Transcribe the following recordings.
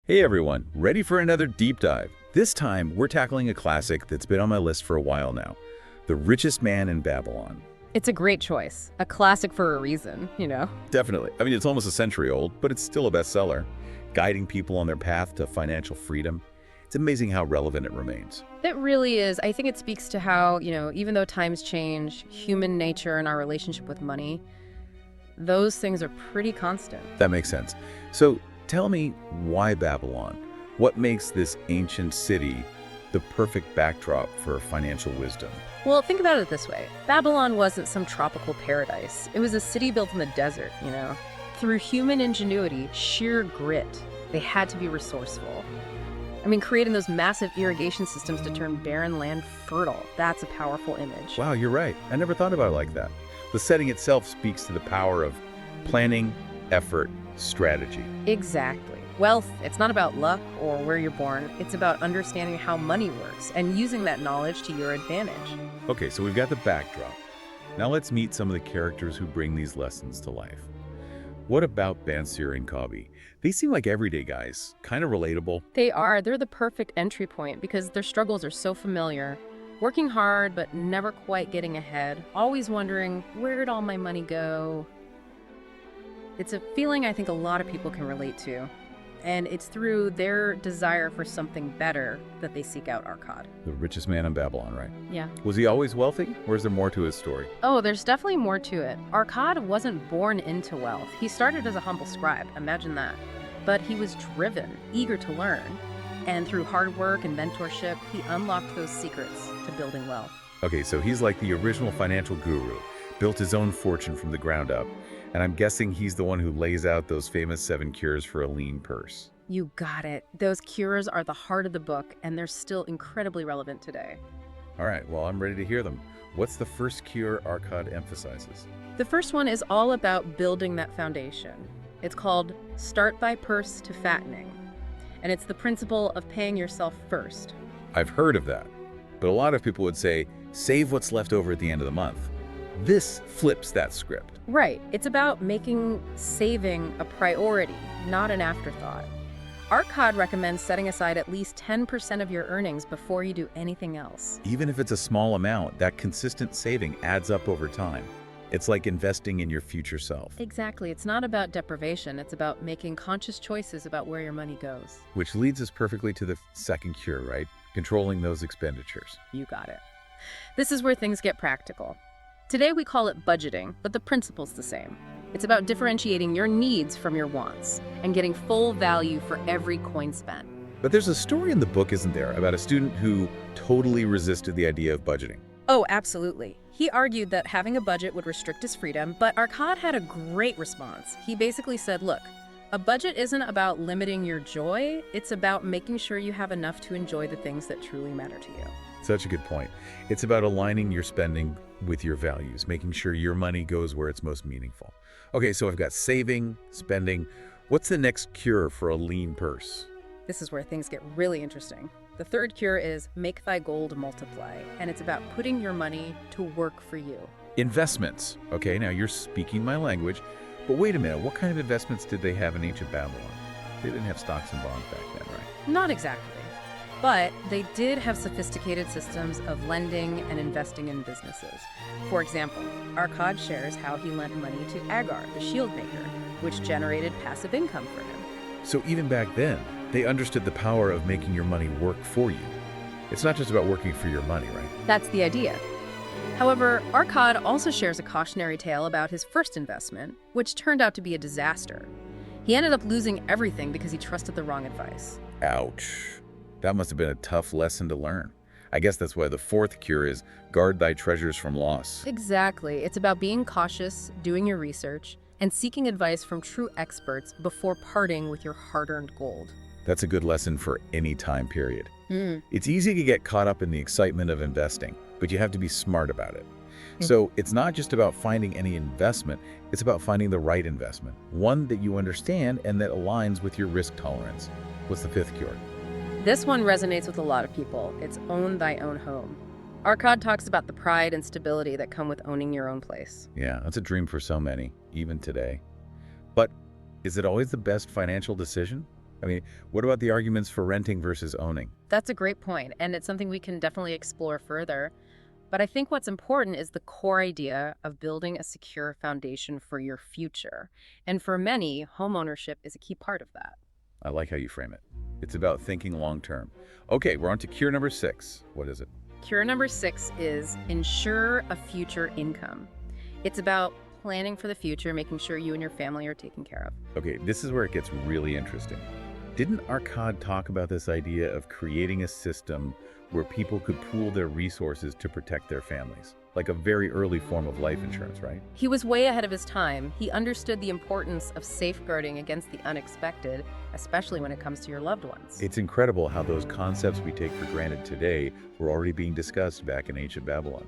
Hey everyone, ready for another deep dive? This time, we're tackling a classic that's been on my list for a while now, The Richest Man in Babylon. It's a great choice. A classic for a reason, you know? Definitely. I mean, it's almost a century old, but it's still a bestseller, guiding people on their path to financial freedom. It's amazing how relevant it remains. It really is. I think it speaks to how, even though times change, human nature and our relationship with money, those things are pretty constant. That makes sense. So, tell me, why Babylon? What makes this ancient city the perfect backdrop for financial wisdom? Well, think about it this way. Babylon wasn't some tropical paradise. It was a city built in the desert, Through human ingenuity, sheer grit, they had to be resourceful. I mean, creating those massive irrigation systems to turn barren land fertile, that's a powerful image. Wow, you're right. I never thought about it like that. The setting itself speaks to the power of planning, effort, strategy. Exactly. Wealth, it's not about luck or where you're born. It's about understanding how money works and using that knowledge to your advantage. Okay, so we've got the backdrop. Now let's meet some of the characters who bring these lessons to life. What about Bansir and Kabi? They seem like everyday guys, kind of relatable. They're the perfect entry point because their struggles are so familiar. Working hard, but never quite getting ahead. Always wondering, where'd all my money go? It's a feeling I think a lot of people can relate to. And it's through their desire for something better that they seek out Arkad. The richest man in Babylon, right? Yeah. Was he always wealthy, or is there more to his story? Oh, there's definitely more to it. Arkad wasn't born into wealth. He started as a humble scribe, imagine that. But he was driven, eager to learn. And through hard work and mentorship, he unlocked those secrets to building wealth. Okay, so he's like the original financial guru, built his own fortune from the ground up. And I'm guessing he's the one who lays out those famous 7 cures for a lean purse. You got it. Those cures are the heart of the book, and they're still incredibly relevant today. All right, well, I'm ready to hear them. What's the first cure Arkad emphasizes? The first one is all about building that foundation. It's called Start by Purse to Fattening. And it's the principle of paying yourself first. I've heard of that, but a lot of people would say, save what's left over at the end of the month. This flips that script. Right. It's about making saving a priority, not an afterthought. Arkad recommends setting aside at least 10% of your earnings before you do anything else. Even if it's a small amount, that consistent saving adds up over time. It's like investing in your future self. Exactly. It's not about deprivation. It's about making conscious choices about where your money goes. Which leads us perfectly to the second cure, right? Controlling those expenditures. You got it. This is where things get practical. Today we call it budgeting, but the principle's the same. It's about differentiating your needs from your wants and getting full value for every coin spent. But there's a story in the book, isn't there, about a student who totally resisted the idea of budgeting. Oh, absolutely. He argued that having a budget would restrict his freedom, but Arkad had a great response. He basically said, look, a budget isn't about limiting your joy, it's about making sure you have enough to enjoy the things that truly matter to you. Such a good point. It's about aligning your spending with your values, making sure your money goes where it's most meaningful. Okay, so I've got saving, spending. What's the next cure for a lean purse? This is where things get really interesting. The third cure is make thy gold multiply, and it's about putting your money to work for you. Investments. Okay, now you're speaking my language, but wait a minute, what kind of investments did they have in ancient Babylon? They didn't have stocks and bonds back then, right? Not exactly. But they did have sophisticated systems of lending and investing in businesses. For example, Arkad shares how he lent money to Agar, the shield maker, which generated passive income for him. So even back then, they understood the power of making your money work for you. It's not just about working for your money, right? That's the idea. However, Arkad also shares a cautionary tale about his first investment, which turned out to be a disaster. He ended up losing everything because he trusted the wrong advice. Ouch. That must have been a tough lesson to learn. I guess that's why the fourth cure is guard thy treasures from loss. Exactly. It's about being cautious, doing your research, and seeking advice from true experts before parting with your hard-earned gold. That's a good lesson for any time period. It's easy to get caught up in the excitement of investing, but you have to be smart about it. So it's not just about finding any investment, it's about finding the right investment, one that you understand and that aligns with your risk tolerance. What's the fifth cure? This one resonates with a lot of people. It's own thy own home. Arkad talks about the pride and stability that come with owning your own place. Yeah, that's a dream for so many, even today. But is it always the best financial decision? I mean, what about the arguments for renting versus owning? That's a great point, and it's something we can definitely explore further. But I think what's important is the core idea of building a secure foundation for your future. And for many, homeownership is a key part of that. I like how you frame it. It's about thinking long term. Okay, we're on to cure number 6. What is it? Cure number 6 is ensure a future income. It's about planning for the future, making sure you and your family are taken care of. Okay, this is where it gets really interesting. Didn't Arcad talk about this idea of creating a system where people could pool their resources to protect their families? Like a very early form of life insurance, right? He was way ahead of his time. He understood the importance of safeguarding against the unexpected, especially when it comes to your loved ones. It's incredible how those concepts we take for granted today were already being discussed back in ancient Babylon.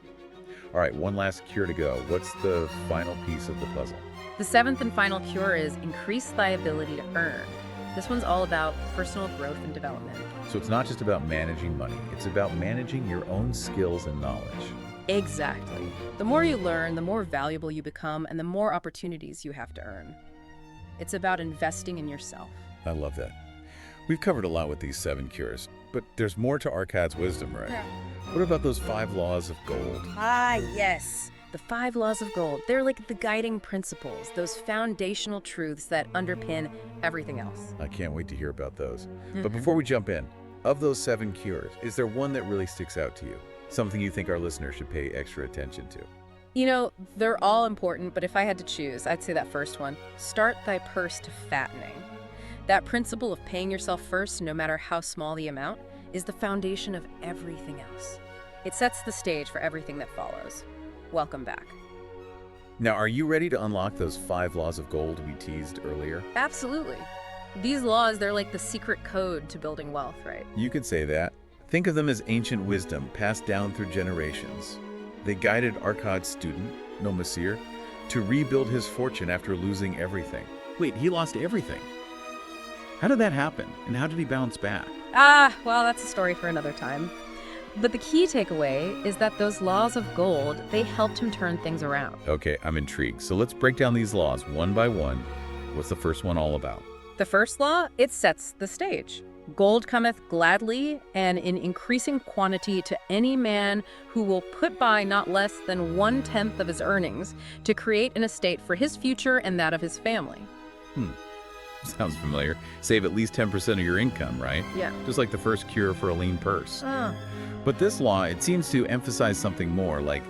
All right, one last cure to go. What's the final piece of the puzzle? The 7th and final cure is increase thy ability to earn. This one's all about personal growth and development. So it's not just about managing money. It's about managing your own skills and knowledge. Exactly. The more you learn, the more valuable you become, and the more opportunities you have to earn. It's about investing in yourself. I love that. We've covered a lot with these 7 cures, but there's more to Arcad's wisdom, right? What about those 5 laws of gold? Ah, yes. The 5 laws of gold. They're like the guiding principles, those foundational truths that underpin everything else. I can't wait to hear about those. But before we jump in, of those 7 cures, is there one that really sticks out to you? Something you think our listeners should pay extra attention to? You know, they're all important, but if I had to choose, I'd say that first one. Start thy purse to fattening. That principle of paying yourself first, no matter how small the amount, is the foundation of everything else. It sets the stage for everything that follows. Welcome back. Now, are you ready to unlock those 5 laws of gold we teased earlier? Absolutely. These laws, they're like the secret code to building wealth, right? You could say that. Think of them as ancient wisdom passed down through generations. They guided Arcad's student, Nomasir, to rebuild his fortune after losing everything. Wait, he lost everything? How did that happen, and how did he bounce back? Well, that's a story for another time. But the key takeaway is that those laws of gold, they helped him turn things around. Okay, I'm intrigued. So let's break down these laws one by one. What's the first one all about? The first law, it sets the stage. Gold cometh gladly and in increasing quantity to any man who will put by not less than 1/10 of his earnings to create an estate for his future and that of his family. Sounds familiar. Save at least 10% of your income, right? Yeah. Just like the first cure for a lean purse. Ah. But this law, it seems to emphasize something more, like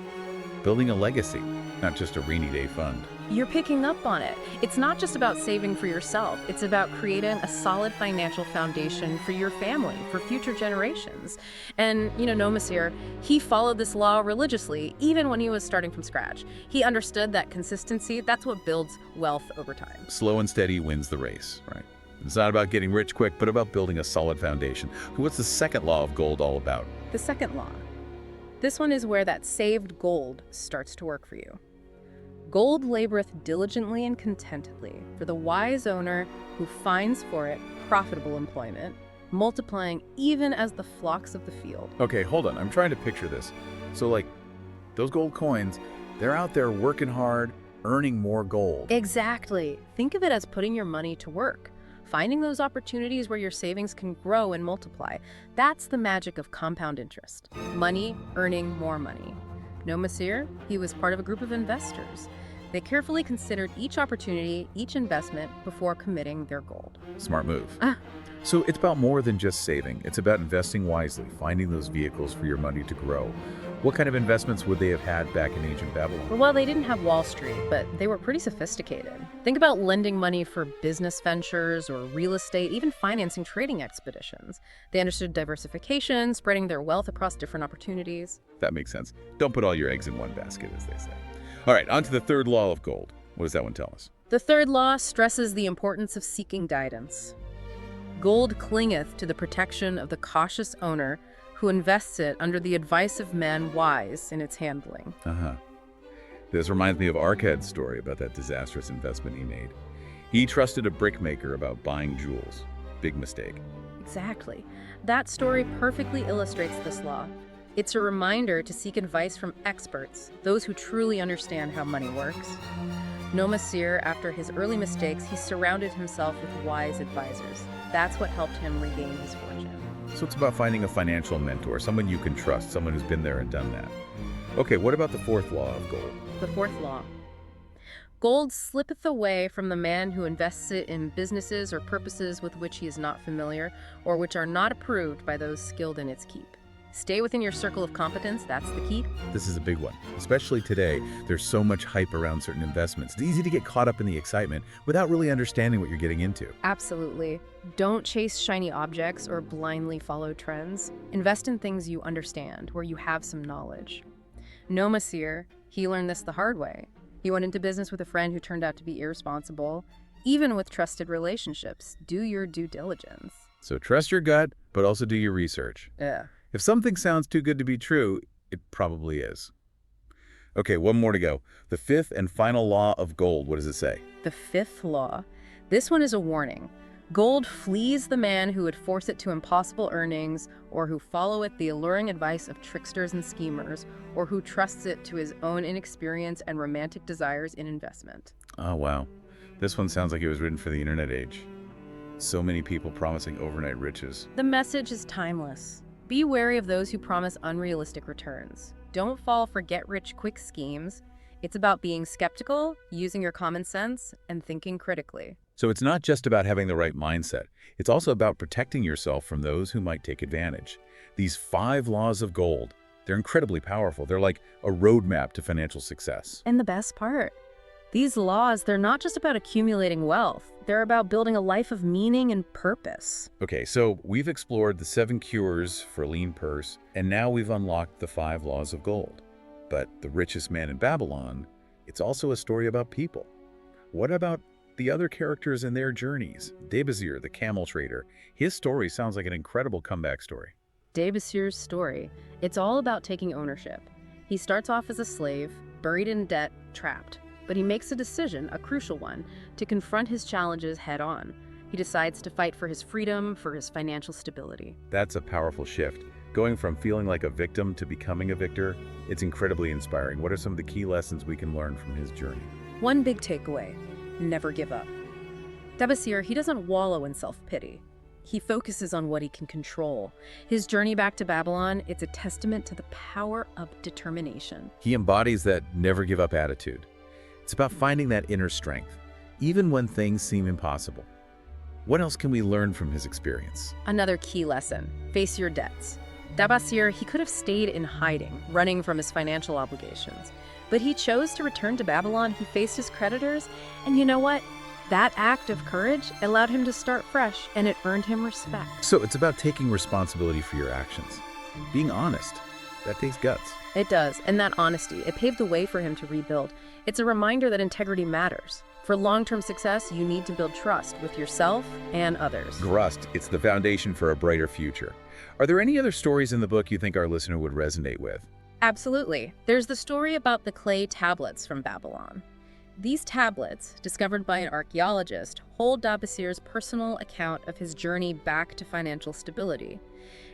building a legacy, not just a rainy day fund. You're picking up on it. It's not just about saving for yourself. It's about creating a solid financial foundation for your family, for future generations. And, Nomasir, he followed this law religiously, even when he was starting from scratch. He understood that consistency, that's what builds wealth over time. Slow and steady wins the race, right? It's not about getting rich quick, but about building a solid foundation. What's the second law of gold all about? The second law. This one is where that saved gold starts to work for you. Gold laboreth diligently and contentedly for the wise owner who finds for it profitable employment, multiplying even as the flocks of the field. Okay, hold on. I'm trying to picture this. So, those gold coins, they're out there working hard, earning more gold. Exactly. Think of it as putting your money to work, finding those opportunities where your savings can grow and multiply. That's the magic of compound interest. Money earning more money. Nomasir, he was part of a group of investors. They carefully considered each opportunity, each investment, before committing their gold. Smart move. So it's about more than just saving. It's about investing wisely, finding those vehicles for your money to grow. What kind of investments would they have had back in ancient Babylon? Well, they didn't have Wall Street, but they were pretty sophisticated. Think about lending money for business ventures or real estate, even financing trading expeditions. They understood diversification, spreading their wealth across different opportunities. That makes sense. Don't put all your eggs in one basket, as they say. All right, on to the third law of gold. What does that one tell us? The third law stresses the importance of seeking guidance. Gold clingeth to the protection of the cautious owner who invests it under the advice of men wise in its handling. This reminds me of Arcad's story about that disastrous investment he made. He trusted a brickmaker about buying jewels. Big mistake. Exactly. That story perfectly illustrates this law. It's a reminder to seek advice from experts, those who truly understand how money works. No Masir, after his early mistakes, he surrounded himself with wise advisors. That's what helped him regain his fortune. So it's about finding a financial mentor, someone you can trust, someone who's been there and done that. Okay, what about the fourth law of gold? The fourth law. Gold slippeth away from the man who invests it in businesses or purposes with which he is not familiar, or which are not approved by those skilled in its keep. Stay within your circle of competence, that's the key. This is a big one. Especially today, there's so much hype around certain investments. It's easy to get caught up in the excitement without really understanding what you're getting into. Absolutely. Don't chase shiny objects or blindly follow trends. Invest in things you understand, where you have some knowledge. No Masir, he learned this the hard way. He went into business with a friend who turned out to be irresponsible. Even with trusted relationships, do your due diligence. So trust your gut, but also do your research. Yeah. If something sounds too good to be true, it probably is. Okay, one more to go. The fifth and final law of gold, what does it say? The fifth law. This one is a warning. Gold flees the man who would force it to impossible earnings, or who followeth the alluring advice of tricksters and schemers, or who trusts it to his own inexperience and romantic desires in investment. Oh, wow. This one sounds like it was written for the internet age. So many people promising overnight riches. The message is timeless. Be wary of those who promise unrealistic returns. Don't fall for get-rich-quick schemes. It's about being skeptical, using your common sense, and thinking critically. So it's not just about having the right mindset. It's also about protecting yourself from those who might take advantage. These 5 laws of gold, they're incredibly powerful. They're like a roadmap to financial success. And the best part, these laws, they're not just about accumulating wealth. They're about building a life of meaning and purpose. Okay, so we've explored the 7 cures for a lean purse, and now we've unlocked the 5 laws of gold. But the richest man in Babylon, it's also a story about people. What about the other characters and their journeys? Debasir, the camel trader, his story sounds like an incredible comeback story. Debasir's story, it's all about taking ownership. He starts off as a slave, buried in debt, trapped. But he makes a decision, a crucial one, to confront his challenges head-on. He decides to fight for his freedom, for his financial stability. That's a powerful shift. Going from feeling like a victim to becoming a victor, it's incredibly inspiring. What are some of the key lessons we can learn from his journey? One big takeaway: never give up. Debasir, he doesn't wallow in self-pity. He focuses on what he can control. His journey back to Babylon, it's a testament to the power of determination. He embodies that never give up attitude. It's about finding that inner strength, even when things seem impossible. What else can we learn from his experience? Another key lesson: face your debts. Debasir, he could have stayed in hiding, running from his financial obligations. But he chose to return to Babylon. He faced his creditors, and you know what? That act of courage allowed him to start fresh, and it earned him respect. So it's about taking responsibility for your actions. Being honest. That takes guts. It does, and that honesty, it paved the way for him to rebuild. It's a reminder that integrity matters. For long-term success, you need to build trust with yourself and others. Trust, it's the foundation for a brighter future. Are there any other stories in the book you think our listener would resonate with? Absolutely. There's the story about the clay tablets from Babylon. These tablets, discovered by an archaeologist, hold Debasir's personal account of his journey back to financial stability.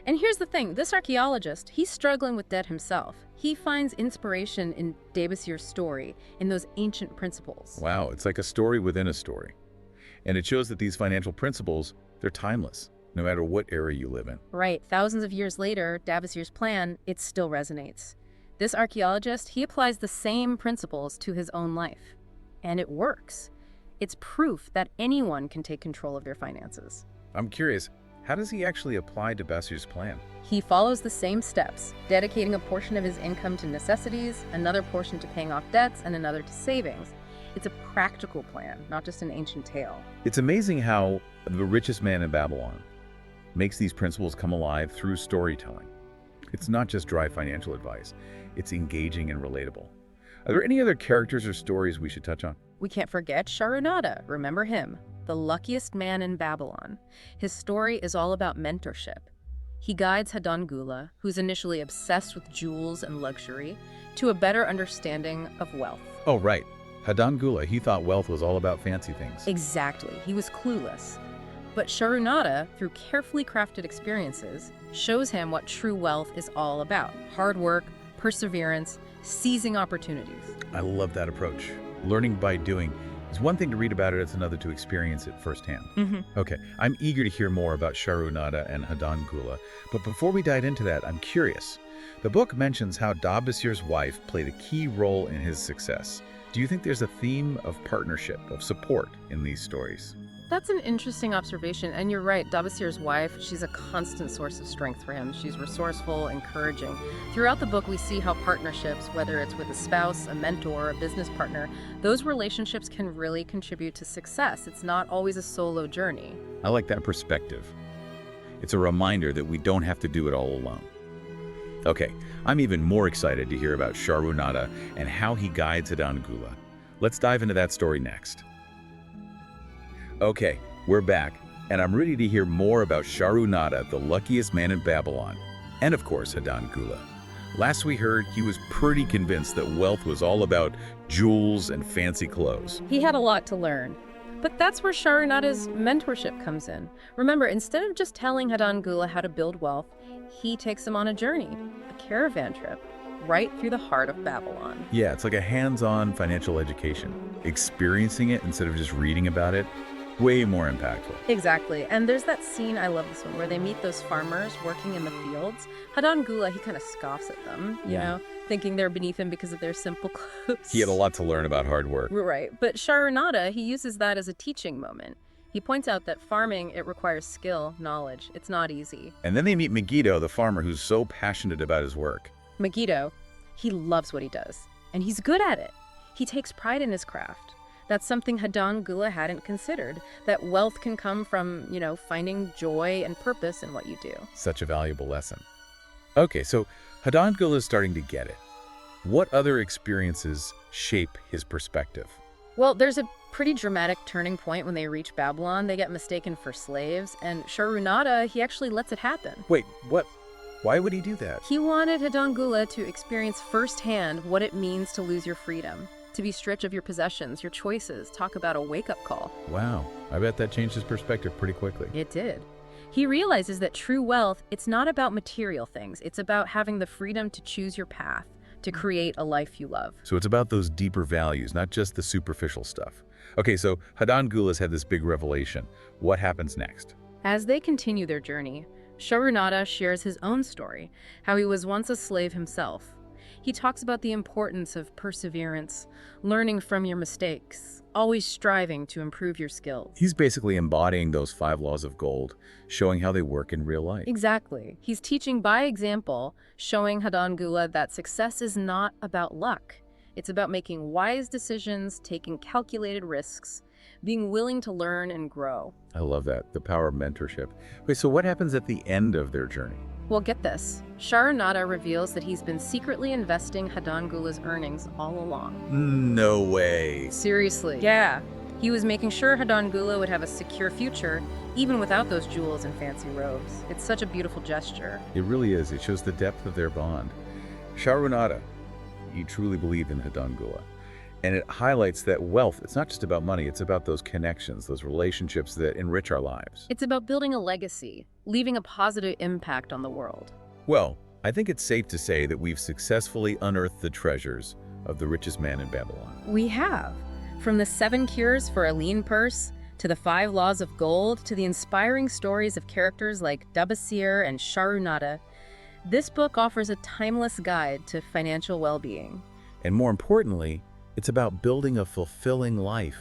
And here's the thing, this archaeologist, he's struggling with debt himself. He finds inspiration in Debasir's story, in those ancient principles. Wow, it's like a story within a story. And it shows that these financial principles, they're timeless, no matter what era you live in. Right, thousands of years later, Debasir's plan, it still resonates. This archaeologist, he applies the same principles to his own life. And it works. It's proof that anyone can take control of their finances. I'm curious, how does he actually apply Debasir's plan? He follows the same steps, dedicating a portion of his income to necessities, another portion to paying off debts, and another to savings. It's a practical plan, not just an ancient tale. It's amazing how The Richest Man in Babylon makes these principles come alive through storytelling. It's not just dry financial advice, it's engaging and relatable. Are there any other characters or stories we should touch on? We can't forget Sharunada, remember him, the luckiest man in Babylon. His story is all about mentorship. He guides Hadan Gula, who's initially obsessed with jewels and luxury, to a better understanding of wealth. Oh, right. Hadan Gula, he thought wealth was all about fancy things. Exactly. He was clueless. But Sharunada, through carefully crafted experiences, shows him what true wealth is all about. Hard work, perseverance, seizing opportunities. I love that approach. learning by doing. It's one thing to read about it, it's another to experience it firsthand. Okay, I'm eager to hear more about Charunada and Hadan Gula, but before we dive into that, I'm curious. The book mentions how Dabasir's wife played a key role in his success. Do you think there's a theme of partnership, of support in these stories? That's an interesting observation, and you're right. Dabasir's wife, she's a constant source of strength for him. She's resourceful, encouraging. Throughout the book, we see how partnerships, whether it's with a spouse, a mentor, a business partner, those relationships can really contribute to success. It's not always a solo journey. I like that perspective. It's a reminder that we don't have to do it all alone. Okay, I'm even more excited to hear about Charunada and how he guides Hadan Gula. Let's dive into that story next. Okay, we're back, and I'm ready to hear more about Charunada, the luckiest man in Babylon, and of course Hadan Gula. Last we heard, he was pretty convinced that wealth was all about jewels and fancy clothes. He had a lot to learn. But that's where Charunada's mentorship comes in. Remember, instead of just telling Hadan Gula how to build wealth, he takes him on a journey, a caravan trip, right through the heart of Babylon. Yeah, it's like a hands-on financial education. Experiencing it instead of just reading about it, way more impactful. Exactly. And there's that scene, I love this one, where they meet those farmers working in the fields. Hadan Gula, he kind of scoffs at them, you know, thinking they're beneath him because of their simple clothes. He had a lot to learn about hard work. Right. But Charunada, he uses that as a teaching moment. He points out that farming, it requires skill, knowledge. It's not easy. And then they meet Megiddo, the farmer who's so passionate about his work. Megiddo, he loves what he does, and he's good at it. He takes pride in his craft. That's something Hadan Gula hadn't considered, that wealth can come from, finding joy and purpose in what you do. Such a valuable lesson. Okay, so Hadan Gula is starting to get it. What other experiences shape his perspective? Well, there's a pretty dramatic turning point when they reach Babylon. They get mistaken for slaves, and Charunada, he actually lets it happen. Wait, what? Why would he do that? He wanted Hadan Gula to experience firsthand what it means to lose your freedom, to be stripped of your possessions, your choices. Talk about a wake-up call. Wow, I bet that changed his perspective pretty quickly. It did. He realizes that true wealth, it's not about material things. It's about having the freedom to choose your path, to create a life you love. So it's about those deeper values, not just the superficial stuff. Okay, so Hadan Gula's had this big revelation. What happens next? As they continue their journey, Charunada shares his own story, how he was once a slave himself. He talks about the importance of perseverance, learning from your mistakes, always striving to improve your skills. He's basically embodying those 5 laws of gold, showing how they work in real life. Exactly. He's teaching by example, showing Hadan Gula that success is not about luck. It's about making wise decisions, taking calculated risks, being willing to learn and grow. I love that, the power of mentorship. Wait, so what happens at the end of their journey? Well, get this. Charunada reveals that he's been secretly investing Hadan Gula's earnings all along. No way. Seriously. Yeah. He was making sure Hadan Gula would have a secure future, even without those jewels and fancy robes. It's such a beautiful gesture. It really is. It shows the depth of their bond. Charunada, you truly believe in Hadan Gula. And it highlights that wealth, it's not just about money, it's about those connections, those relationships that enrich our lives. It's about building a legacy, leaving a positive impact on the world. Well, I think it's safe to say that we've successfully unearthed the treasures of the richest man in Babylon. We have. From the 7 cures for a lean purse, to the 5 laws of gold, to the inspiring stories of characters like Dabasir and Charunada, this book offers a timeless guide to financial well-being. And more importantly, it's about building a fulfilling life,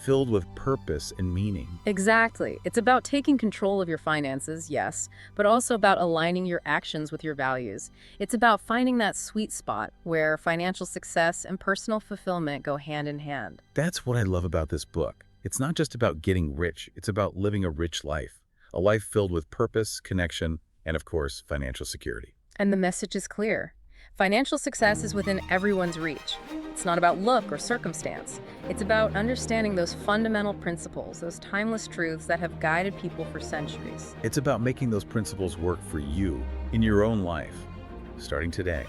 filled with purpose and meaning. Exactly. It's about taking control of your finances, yes, but also about aligning your actions with your values. It's about finding that sweet spot where financial success and personal fulfillment go hand in hand. That's what I love about this book. It's not just about getting rich, it's about living a rich life. A life filled with purpose, connection, and of course, financial security. And the message is clear. Financial success is within everyone's reach. It's not about luck or circumstance. It's about understanding those fundamental principles, those timeless truths that have guided people for centuries. It's about making those principles work for you in your own life, starting today.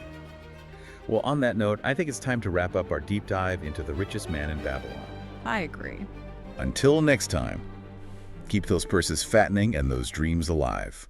Well, on that note, I think it's time to wrap up our deep dive into the richest man in Babylon. I agree. Until next time, keep those purses fattening and those dreams alive.